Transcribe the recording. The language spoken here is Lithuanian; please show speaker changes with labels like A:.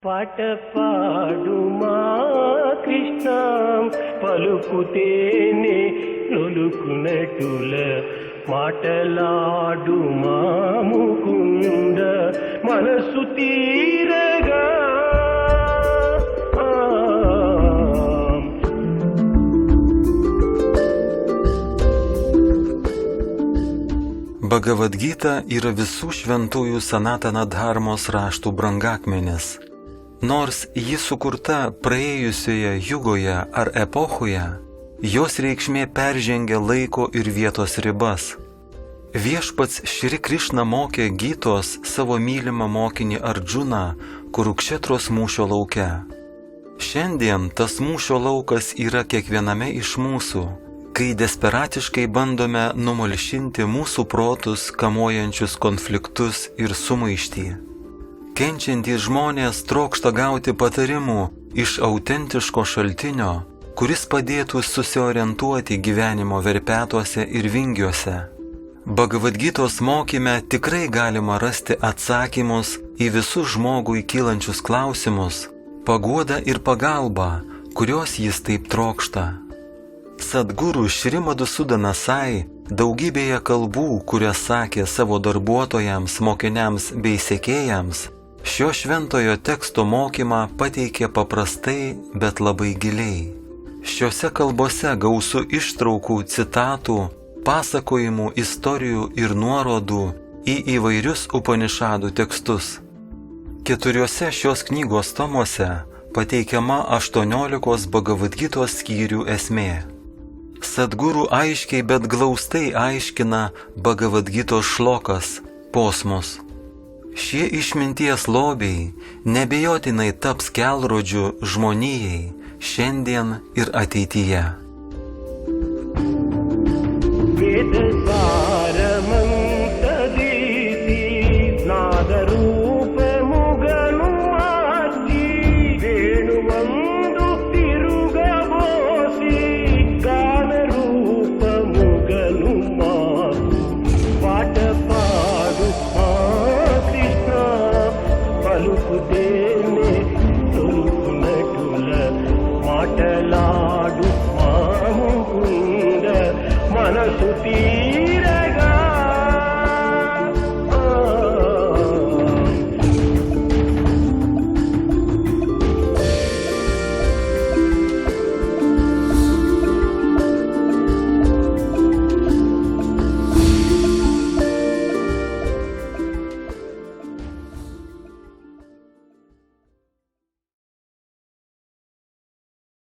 A: పాట పాడుమా కృష్ణ పలుకుతేనే నొలుకునటుల మాటలాడుమా ముకుంద మనసు తీరగా
B: Bhagavad Gita yra visų šventųjų Sanatana dharmos raštų brangakmenis. Nors ji sukurta praėjusioje jugoje ar epochoje, jos reikšmė peržengia laiko ir vietos ribas. Viešpats Šri Krišna mokė Gytos savo mylimą mokinį Ardžuną Kurukšetros mūšio lauke. Šiandien tas mūšio laukas yra kiekviename iš mūsų, kai desperatiškai bandome numalšinti mūsų protus kamuojančius konfliktus ir sumaištį. Kenčiantys žmonės trokšta gauti patarimų iš autentiško šaltinio, kuris padėtų susiorientuoti gyvenimo verpetuose ir vingiuose. Bhagavad Gitos mokyme tikrai galima rasti atsakymus į visus žmogui kylančius klausimus, paguodą ir pagalbą, kurios jis taip trokšta. Sadguru Šri Madhusudana Sai daugybėje kalbų, kurias sakė savo darbuotojams, mokiniams bei sekėjams, šio šventojo teksto mokymą pateikė paprastai, bet labai giliai. Šiuose kalbose gausu ištraukų, citatų, pasakojimų, istorijų ir nuorodų į įvairius Upanišadų tekstus. 4 šios knygos tomuose pateikiama 18 Bhagavad Gitos skyrių esmė. Sadguru aiškiai, bet glaustai aiškina Bhagavad Gitos šlokas, posmus. Šie išminties lobiai nebejotinai taps kelrodžiu žmonijai šiandien ir ateityje.